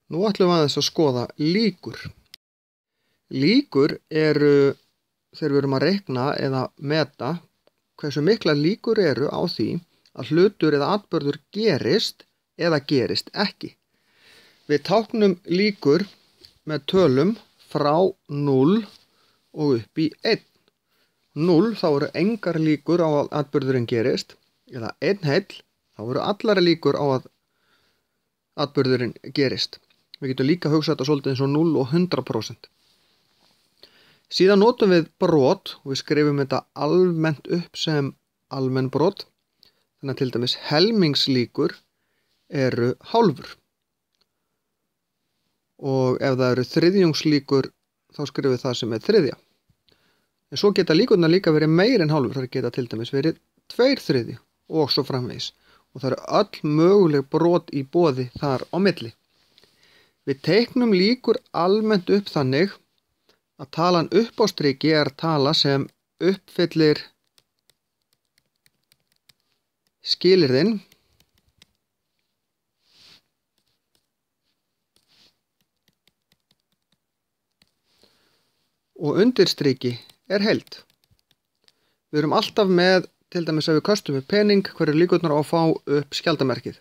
Nú ætlum við aðeins að skoða líkur. Líkur eru þegar við erum að reikna eða meta hversu mikla líkur eru á því að hlutur eða atburður gerist eða gerist ekki. Við táknum líkur með tölum frá 0 og upp í 1. 0 þá eru engar líkur á að atburðurinn gerist, eða 1 heill þá eru allar líkur á að atburðurinn gerist. Við getum líka hugsað þetta svolítið eins og 0 og 100%. Síðan notum við brot og við skrifum þetta almennt upp sem almenn brot. Þannig að til dæmis helmingslíkur eru hálfur. Og ef það eru þriðjungslíkur þá skrifum við það sem er þriðja. En svo geta líkurnar líka verið meir en hálfur. Það geta til dæmis verið 2/3 og svo framvegis. Og það eru öll möguleg brot í boði þar á milli. Við teiknum líkur almennt upp þannig að talan upp á striki er tala sem uppfyllir skilyrðin og undir striki er heild. Við erum alltaf með, til dæmis ef við köstum upp pening, hver líkurnar á að fá upp skjaldarmerkið.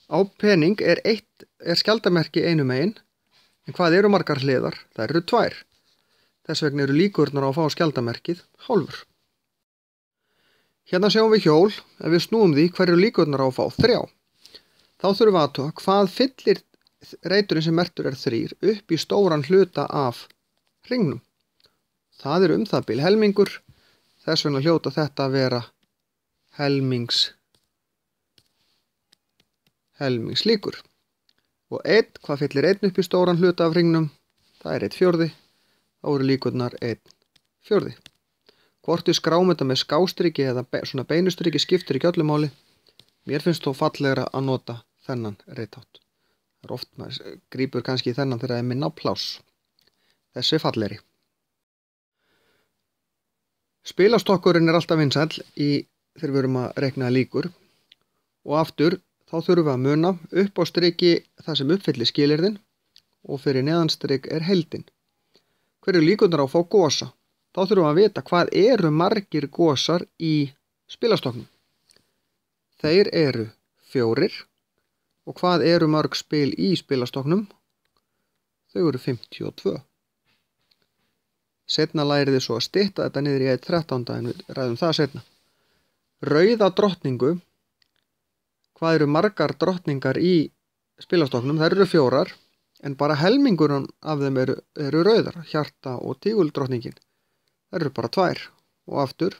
Á pening er skjaldarmerki einu megin, en hvað eru margar hliðar? Það eru 2. Þess vegna eru líkurnar á að fá skjaldarmerkið hálfur. Hérna sjáum við hjól, ef við snúum því hver eru líkurnar á að fá 3. Þá þurfum við að athuga hvað fyllir reiturinn sem merktur er 3 upp í stóran hluta af hringnum. Það eru það bil helmingur, þess vegna hljóta þetta að vera helmingslíkur. Og 1, hvað fyllir 1 upp í stóran hluta af hringnum? Það er 1/4. Þá eru líkurnar 1/4. Hvort við skráum þetta með skástriki eða svona beinustriki skiptir ekki öllu máli. Mér finnst þó fallegra að nota þennan reithátt. Það er oft, maður grípur kannski í þennan þegar það er minna á pláss. Þessi fallegri. Spilastokkurinn er alltaf vinsæll þegar við erum að reikna líkur. Og aftur, þá þurfum við að muna upp á striki það sem uppfyllir skilyrðin og fyrir neðanstrik er heildin. Hver eru líkurnar á að fá gosa? Þá þurfum við að vita hvað eru margir gosar í spilastokknum. Þeir eru 4 og hvað eru mörg spil í spilastokknum? Þau eru 52. Seinna lærið þið svo að stytta þetta niður í 1/13 en við ræðum það seinna. Rauða drottningu. Hvað eru margar drottningar í spilastokknum? Það eru 4, en bara helmingurinn af þeim eru rauðar, hjarta og tíguldrottningin. Það eru bara 2 og aftur,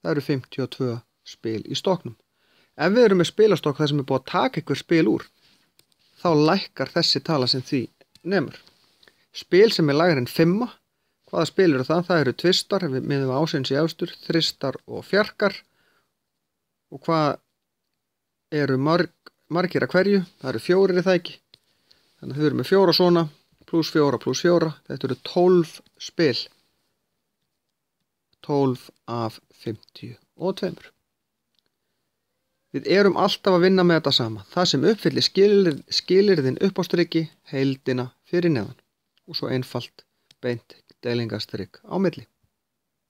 það eru 52 spil í stokknum. Ef við erum með spilastokk þar sem er búið að taka ykkur spil úr, þá lækkar þessi tala sem því nemur. Spil sem er lægri en 5, hvaða spil eru það? Það eru tvistar, við miðum ásins í efstur, þristar og fjarkar. Og hvað eru margir að hverju? Það eru 4 það ekki. Þannig að þau eru með 4 svona, pluss 4 pluss 4. Þetta eru 12 spil. 12 af 52. Við erum alltaf að vinna með þetta sama. Það sem uppfyllir skilyrðin upp á striki, heildina fyrir neðan. Og svo einfalt beint deilingastrik á milli.